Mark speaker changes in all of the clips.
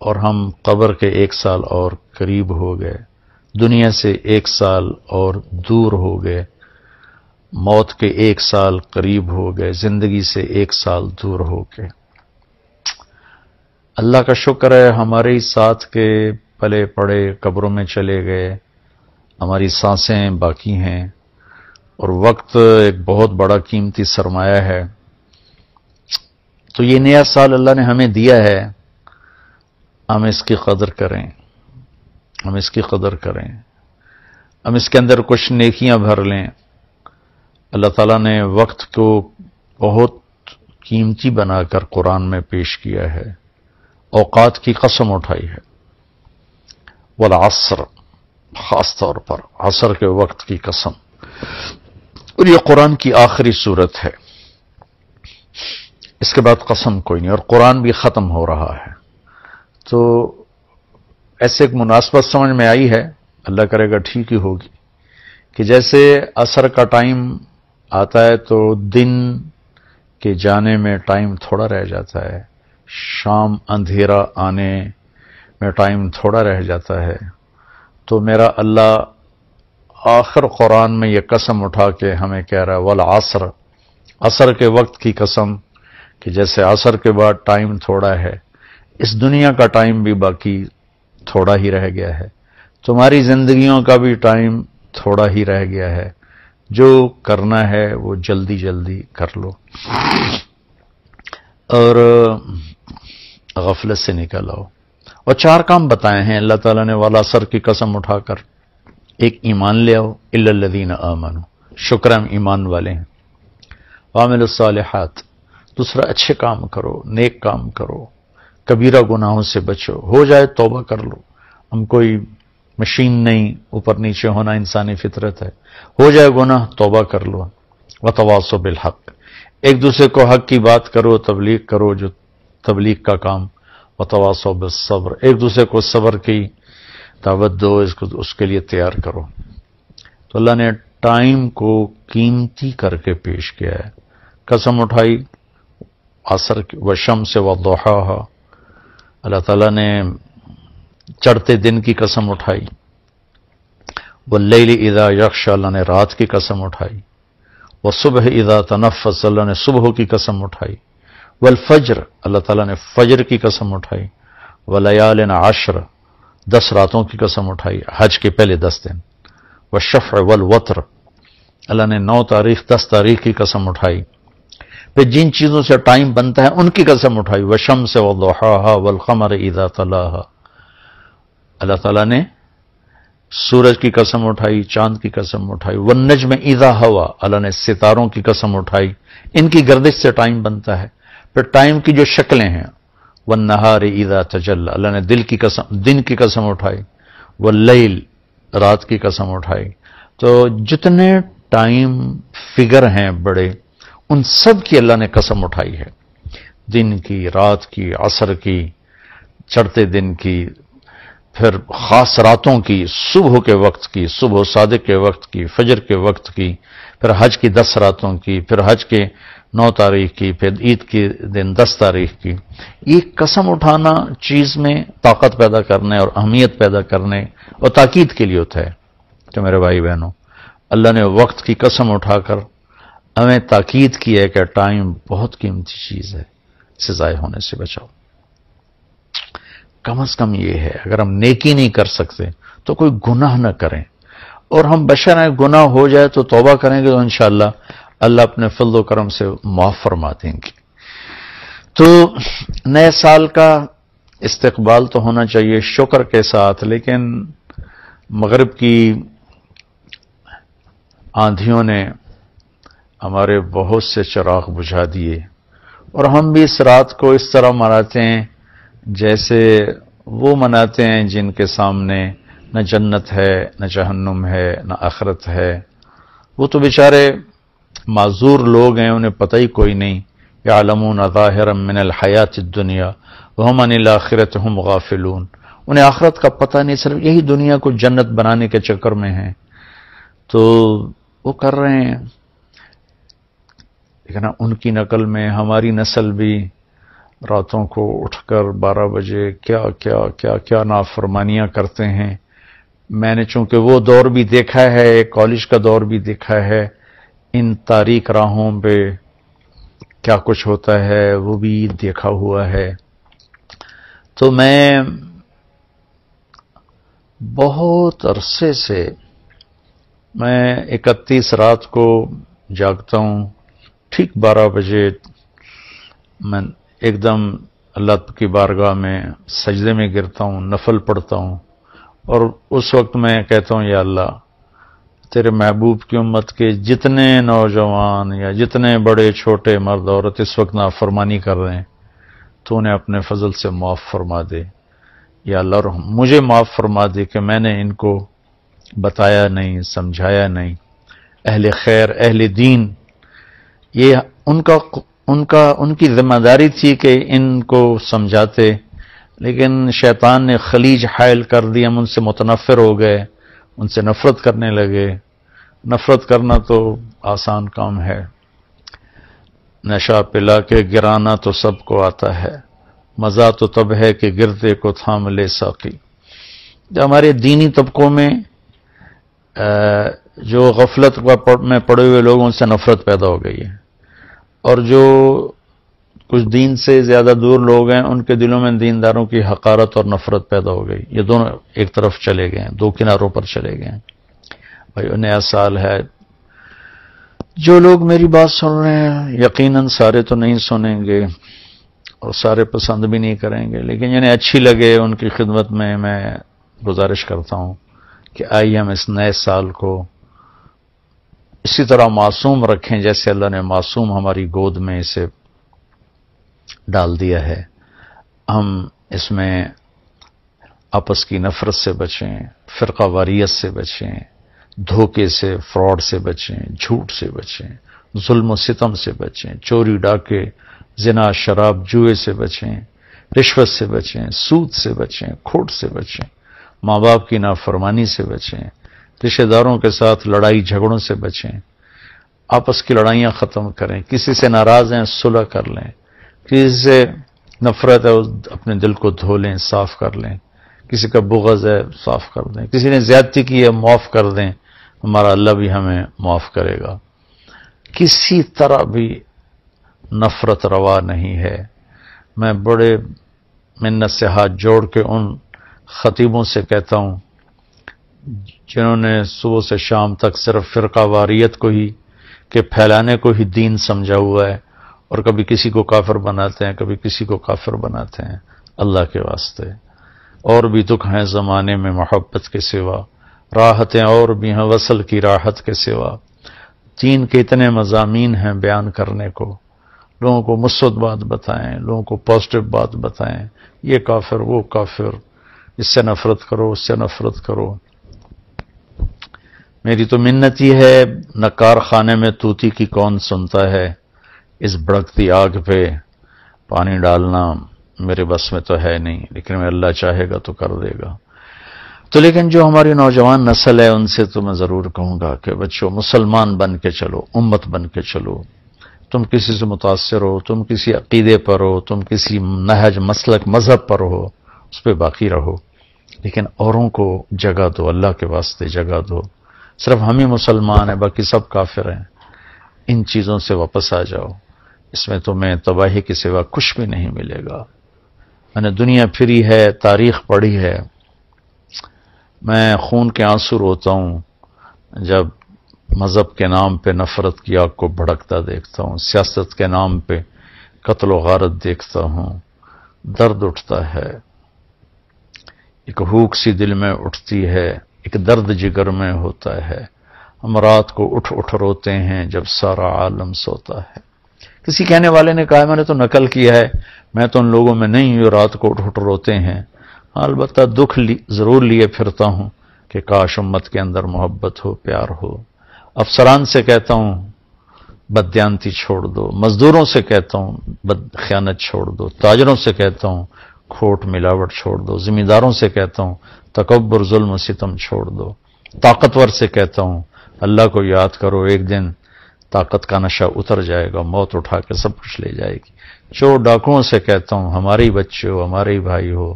Speaker 1: اور ہم قبر کے 1 سال اور قریب ہو گئے، دنیا سے 1 سال اور دور ہو گئے، موت کے 1 سال قریب ہو گئے، زندگی سے 1 سال دور ہو گئے۔ اللہ کا شکر ہے ہمارے ہی ساتھ کے پلے پڑے قبروں میں چلے گئے، ہماری سانسیں باقی ہیں، اور وقت ایک بہت بڑا قیمتی سرمایہ ہے۔ تو یہ نیا سال اللہ نے ہمیں دیا ہے، ہم اس کی قدر کریں، ہم اس کی قدر کریں، ہم اس کے اندر کچھ نیکیاں بھر لیں۔ اللہ تعالیٰ نے وقت کو بہت قیمتی بنا کر قرآن میں پیش کیا ہے، اوقات کی قسم اٹھائی ہے، والعصر، خاص طور پر عصر کے وقت کی قسم، اور یہ قرآن کی آخری صورت ہے، اس کے بعد قسم کوئی نہیں، اور قرآن بھی ختم ہو رہا ہے۔ تو ایسے ایک مناسبت سمجھ میں آئی ہے، اللہ کرے گا ٹھیک ہی ہوگی، کہ جیسے عصر کا ٹائم آتا ہے تو دن کے جانے میں ٹائم تھوڑا رہ جاتا ہے، شام اندھیرا آنے میں ٹائم تھوڑا رہ جاتا ہے، تو میرا اللہ آخر قرآن میں یہ قسم اٹھا کے ہمیں کہہ رہا ہے والعصر، عصر کے وقت کی قسم، کہ جیسے عصر کے بعد ٹائم تھوڑا ہے، اس دنیا کا ٹائم بھی باقی تھوڑا ہی رہ گیا ہے، تمہاری زندگیوں کا بھی ٹائم تھوڑا ہی رہ گیا ہے، جو کرنا ہے وہ جلدی جلدی کر لو اور غفلت سے نکل آؤ۔ اور 4 کام بتائے ہیں اللہ تعالیٰ نے والعصر کی قسم اٹھا کر۔ ایک، ایمان لے آؤ، الا الذین آمنوا، شکر ہم ایمان والے ہیں، وعملوا الصالحات، دوسرا اچھے کام کرو، نیک کام کرو، کبیرہ گناہوں سے بچو، ہو جائے توبہ کر لو، ہم کوئی مشین نہیں، اوپر نیچے ہونا انسانی فطرت ہے، ہو جائے گناہ توبہ کر لو، وتواصوا بالحق، ایک دوسرے کو حق کی بات کرو، تبلیغ کرو، جو تبلیغ کا کام، وتواصوا بالصبر، ایک دوسرے کو صبر کی دعوت دو، اس کے لیے تیار کرو۔ تو اللہ نے ٹائم کو قیمتی کر کے پیش کیا ہے، قسم اٹھائی عصر کی، والشمس والضحاها، اللہ تعالیٰ نے چڑھتے دن کی قسم اٹھائی، واللیل اذا یغشی، اللہ نے رات کی قسم اٹھائی، والصبح اذا تنفس، اللہ نے صبح کی قسم اٹھائی، والفجر، اللہ تعالیٰ نے فجر کی قسم اٹھائی، ولیال عشر، 10 راتوں کی قسم اٹھائی، حج کے پہلے 10 دن، والشفع والوتر، اللہ نے 9 تاریخ 10 تاریخ کی قسم اٹھائی، پھر جن چیزوں سے ٹائم بنتا ہے ان کی قسم اٹھائی، والشمس وضحاها والقمر اذا تلاها، اللہ تعالیٰ نے سورج کی قسم اٹھائی، چاند کی قسم اٹھائی، والنجم اذا ہوا، اللہ نے ستاروں کی قسم اٹھائی، ان کی گردش سے ٹائم بنتا ہے۔ پھر ٹائم کی جو شکلیں ہیں، والنہار اذا تجلی، اللہ نے دن کی قسم اٹھائی، واللیل، رات کی قسم اٹھائی۔ تو جتنے ٹائم فگر ہیں بڑے، ان سب کی اللہ نے قسم اٹھائی ہے، دن کی، رات کی، عصر کی، چڑھتے دن کی، پھر خاص راتوں کی، صبح کے وقت کی، صبح صادق کے وقت کی، فجر کے وقت کی، پھر حج کی 10 راتوں کی، پھر حج کے 9 تاریخ کی، پھر عید کے دن 10 تاریخ کی۔ یہ قسم اٹھانا چیز میں طاقت پیدا کرنے اور اہمیت پیدا کرنے اور تاکید کے لیے ہوتا ہے۔ تو میرے بھائی بہنوں، اللہ نے وقت کی قسم اٹھا کر ہمیں تاکید کی ہے کہ ٹائم بہت قیمتی چیز ہے، اسے ضائع ہونے سے بچاؤ۔ کم از کم یہ ہے، اگر ہم نیکی نہیں کر سکتے تو کوئی گناہ نہ کریں، اور ہم بشر ہیں، گناہ ہو جائے تو توبہ کریں گے تو انشاءاللہ اللہ اپنے فضل و کرم سے معاف فرما دیں گے۔ تو نئے سال کا استقبال تو ہونا چاہیے شکر کے ساتھ، لیکن مغرب کی آندھیوں نے ہمارے بہت سے چراغ بجھا دیے، اور ہم بھی اس رات کو اس طرح مناتے ہیں جیسے وہ مناتے ہیں جن کے سامنے نہ جنت ہے، نہ جہنم ہے، نہ آخرت ہے۔ وہ تو بیچارے معذور لوگ ہیں، انہیں پتہ ہی کوئی نہیں، یعلمون ظاہرا من الحیات الدنیا وہم عن الآخرۃ ہم غافلون، انہیں آخرت کا پتہ نہیں، صرف یہی دنیا کو جنت بنانے کے چکر میں ہیں، تو وہ کر رہے ہیں۔ لیکن ان کی نقل میں ہماری نسل بھی راتوں کو اٹھ کر 12 بجے کیا کیا کیا کیا نافرمانیاں کرتے ہیں. میں نے چونکہ وہ دور بھی دیکھا ہے، کالج کا دور بھی دیکھا ہے، ان تاریک راہوں پہ کیا کچھ ہوتا ہے وہ بھی دیکھا ہوا ہے. تو میں بہت عرصے سے میں 31 رات کو جاگتا ہوں، ٹھیک 12 بجے میں ایک دم اللہ کی بارگاہ میں سجدے میں گرتا ہوں، نفل پڑھتا ہوں، اور اس وقت میں کہتا ہوں یا اللہ تیرے محبوب کی امت کے جتنے نوجوان یا جتنے بڑے چھوٹے مرد عورت اس وقت نافرمانی کر رہے ہیں تو انہیں اپنے فضل سے معاف فرما دے. یا اللہ مجھے معاف فرما دے کہ میں نے ان کو بتایا نہیں، سمجھایا نہیں. اہل خیر، اہل دین، یہ ان کی ذمہ داری تھی کہ ان کو سمجھاتے، لیکن شیطان نے خلیج حائل کر دی، ہم ان سے متنفر ہو گئے، ان سے نفرت کرنے لگے. نفرت کرنا تو آسان کام ہے، نشہ پلا کے گرانا تو سب کو آتا ہے، مزہ تو تب ہے کہ گرتے کو تھام لے ساقی. جو ہمارے دینی طبقوں میں جو غفلت میں پڑے ہوئے لوگوں سے نفرت پیدا ہو گئی ہے، اور جو کچھ دین سے زیادہ دور لوگ ہیں ان کے دلوں میں دینداروں کی حقارت اور نفرت پیدا ہو گئی. یہ دونوں ایک طرف چلے گئے ہیں، دو کناروں پر چلے گئے ہیں. بھائی نیا سال ہے، جو لوگ میری بات سن رہے ہیں یقیناً سارے تو نہیں سنیں گے اور سارے پسند بھی نہیں کریں گے، لیکن جنہیں اچھی لگے ان کی خدمت میں گزارش کرتا ہوں کہ آئیے ہم اس نئے سال کو اسی طرح معصوم رکھیں جیسے اللہ نے معصوم ہماری گود میں اسے ڈال دیا ہے. ہم اس میں آپس کی نفرت سے بچیں، فرقہ واریت سے بچیں، دھوکے سے، فراڈ سے بچیں، جھوٹ سے بچیں، ظلم و ستم سے بچیں، چوری ڈاکے، زنا شراب جوئے سے بچیں، رشوت سے بچیں، سود سے بچیں، کھوٹ سے بچیں، ماں باپ کی نافرمانی سے بچیں، رشتہ داروں کے ساتھ لڑائی جھگڑوں سے بچیں، آپس کی لڑائیاں ختم کریں، کسی سے ناراض ہیں صلح کر لیں، کسی سے نفرت ہے اپنے دل کو دھو لیں، صاف کر لیں، کسی کا بغض ہے صاف کر دیں، کسی نے زیادتی کی ہے معاف کر دیں، ہمارا اللہ بھی ہمیں معاف کرے گا. کسی طرح بھی نفرت روا نہیں ہے. میں بڑے منت سے ہاتھ جوڑ کے ان خطیبوں سے کہتا ہوں جنہوں نے صبح سے شام تک صرف فرقہ واریت کو ہی کہ پھیلانے کو ہی دین سمجھا ہوا ہے، اور کبھی کسی کو کافر بناتے ہیں، کبھی کسی کو کافر بناتے ہیں. اللہ کے واسطے اور بھی دکھ ہیں زمانے میں محبت کے سوا، راحتیں اور بھی ہیں وصل کی راحت کے سوا. دین کے اتنے مضامین ہیں بیان کرنے کو، لوگوں کو مثبت بات بتائیں، لوگوں کو پازیٹو بات بتائیں، یہ کافر وہ کافر، اس سے نفرت کرو اس سے نفرت کرو. میری تو منت ہی ہے، نہ کارخانے میں طوطی کی کون سنتا ہے، اس بھڑکتی آگ پہ پانی ڈالنا میرے بس میں تو ہے نہیں، لیکن میں اللہ چاہے گا تو کر دے گا. تو لیکن جو ہماری نوجوان نسل ہے ان سے تو میں ضرور کہوں گا کہ بچوں مسلمان بن کے چلو، امت بن کے چلو. تم کسی سے متاثر ہو، تم کسی عقیدے پر ہو، تم کسی نہج مسلک مذہب پر ہو، اس پہ باقی رہو، لیکن اوروں کو جگہ دو، اللہ کے واسطے جگہ دو. صرف ہم ہی مسلمان ہیں باقی سب کافر ہیں. ان چیزوں سے واپس آ جاؤ، اس میں تمہیں تباہی کے سوا کچھ بھی نہیں ملے گا. میں نے دنیا پھری ہے، تاریخ پڑھی ہے، میں خون کے آنسو روتا ہوں جب مذہب کے نام پہ نفرت کی آگ کو بھڑکتا دیکھتا ہوں، سیاست کے نام پہ قتل و غارت دیکھتا ہوں. درد اٹھتا ہے، ایک ہوک سی دل میں اٹھتی ہے، ایک درد جگر میں ہوتا ہے. ہم رات کو اٹھ اٹھ روتے ہیں جب سارا عالم سوتا ہے. کسی کہنے والے نے کہا میں نے تو نقل کیا ہے، میں تو ان لوگوں میں نہیں ہوں رات کو اٹھ اٹھ روتے ہیں. البتہ دکھ ضرور لیے پھرتا ہوں کہ کاش امت کے اندر محبت ہو، پیار ہو. افسران سے کہتا ہوں بددیانتی چھوڑ دو، مزدوروں سے کہتا ہوں خیانت چھوڑ دو، تاجروں سے کہتا ہوں کھوٹ ملاوٹ چھوڑ دو، ذمہ داروں سے کہتا ہوں تکبر ظلم و ستم چھوڑ دو، طاقتور سے کہتا ہوں اللہ کو یاد کرو، ایک دن طاقت کا نشہ اتر جائے گا، موت اٹھا کے سب کچھ لے جائے گی۔ چور ڈاکوؤں سے کہتا ہوں، ہمارے بچے ہو، ہمارے بھائی ہو،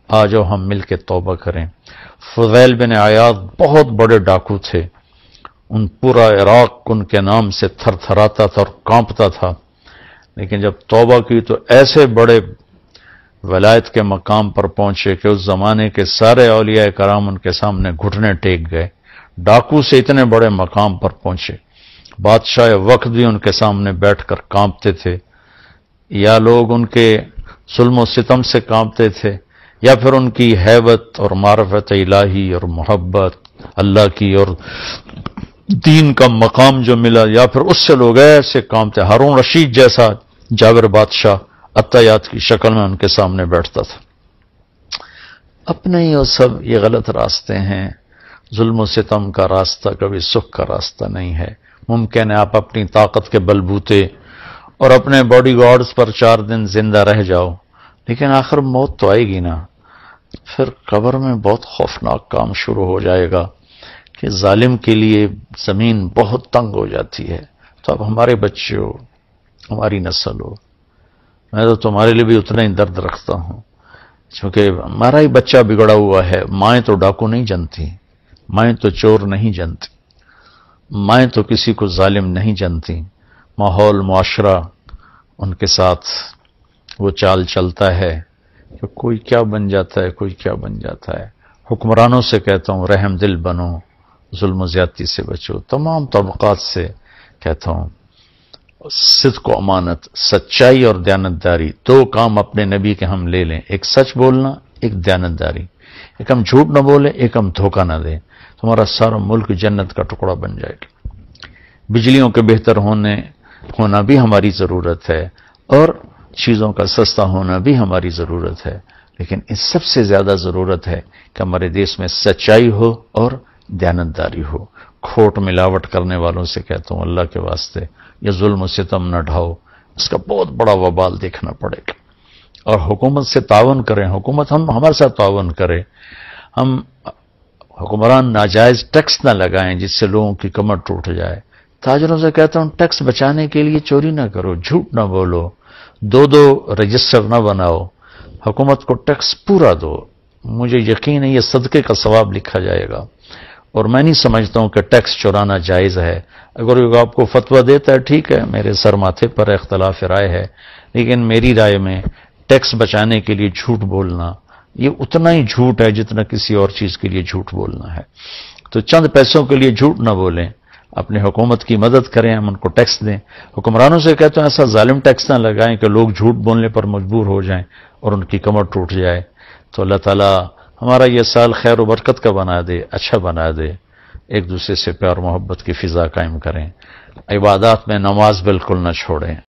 Speaker 1: آ جاؤ ہم مل کے توبہ کریں۔ فضیل بن عیاض بہت بڑے ڈاکو تھے، ان پورا عراق ان کے نام سے تھر تھراتا تھا اور کانپتا تھا، لیکن جب توبہ کی تو ایسے بڑے ولایت کے مقام پر پہنچے کہ اس زمانے کے سارے اولیاء کرام ان کے سامنے گھٹنے ٹیک گئے۔ ڈاکو سے اتنے بڑے مقام پر پہنچے، بادشاہ وقت بھی ان کے سامنے بیٹھ کر کانپتے تھے، یا لوگ ان کے ظلم و ستم سے کانپتے تھے، یا پھر ان کی ہیبت اور معرفت الہی اور محبت اللہ کی اور دین کا مقام جو ملا، یا پھر اس سے لوگ ایسے کانپتے۔ ہارون رشید جیسا جابر بادشاہ عطیات کی شکل میں ان کے سامنے بیٹھتا تھا۔ اپنے ہی اور سب یہ غلط راستے ہیں۔ ظلم و ستم کا راستہ کبھی سکھ کا راستہ نہیں ہے۔ ممکن ہے آپ اپنی طاقت کے بلبوتے اور اپنے باڈی گارڈز پر 4 دن زندہ رہ جاؤ، لیکن آخر موت تو آئے گی نا۔ پھر قبر میں بہت خوفناک کام شروع ہو جائے گا کہ ظالم کے لیے زمین بہت تنگ ہو جاتی ہے۔ تو اب ہمارے بچے ہو، ہماری نسل ہو، میں تو تمہارے لیے بھی اتنا ہی درد رکھتا ہوں، کیونکہ ہمارا ہی بچہ بگڑا ہوا ہے۔ مائیں تو ڈاکو نہیں جنتی، مائیں تو چور نہیں جنتی، مائیں تو کسی کو ظالم نہیں جنتی۔ ماحول معاشرہ ان کے ساتھ وہ چال چلتا ہے کہ کوئی کیا بن جاتا ہے، کوئی کیا بن جاتا ہے۔ حکمرانوں سے کہتا ہوں رحم دل بنو، ظلم و زیادتی سے بچو۔ تمام طبقات سے کہتا ہوں صدق و امانت، سچائی اور دیانتداری، 2 کام اپنے نبی کے ہم لے لیں، ایک سچ بولنا، ایک دیانتداری۔ ایک ہم جھوٹ نہ بولیں، ایک ہم دھوکہ نہ دیں، تمہارا سارا ملک جنت کا ٹکڑا بن جائے گا۔ بجلیوں کے بہتر ہونا بھی ہماری ضرورت ہے، اور چیزوں کا سستا ہونا بھی ہماری ضرورت ہے، لیکن اس سب سے زیادہ ضرورت ہے کہ ہمارے دیش میں سچائی ہو اور دیانتداری ہو۔ کھوٹ ملاوٹ کرنے والوں سے کہتا ہوں اللہ کے واسطے یہ ظلم و ستم نہ ڈھاؤ، اس کا بہت بڑا وبال دیکھنا پڑے گا۔ اور حکومت سے تعاون کریں، حکومت ہمارے ساتھ تعاون کرے، ہم حکمران ناجائز ٹیکس نہ لگائیں جس سے لوگوں کی کمر ٹوٹ جائے۔ تاجروں سے کہتا ہوں ٹیکس بچانے کے لیے چوری نہ کرو، جھوٹ نہ بولو، 2 رجسٹر نہ بناؤ، حکومت کو ٹیکس پورا دو۔ مجھے یقین ہے یہ صدقے کا ثواب لکھا جائے گا، اور میں نہیں سمجھتا ہوں کہ ٹیکس چورانا جائز ہے۔ اگر آپ کو فتویٰ دیتا ہے ٹھیک ہے، میرے سر ماتھے پر اختلاف رائے ہے، لیکن میری رائے میں ٹیکس بچانے کے لیے جھوٹ بولنا یہ اتنا ہی جھوٹ ہے جتنا کسی اور چیز کے لیے جھوٹ بولنا ہے۔ تو چند پیسوں کے لیے جھوٹ نہ بولیں، اپنے حکومت کی مدد کریں، ہم ان کو ٹیکس دیں۔ حکمرانوں سے کہتے ہیں ایسا ظالم ٹیکس نہ لگائیں کہ لوگ جھوٹ بولنے پر مجبور ہو جائیں اور ان کی کمر ٹوٹ جائے۔ تو اللہ تعالیٰ ہمارا یہ سال خیر و برکت کا بنا دے، اچھا بنا دے، ایک دوسرے سے پیار محبت کی فضا قائم کریں، عبادات میں نماز بالکل نہ چھوڑیں۔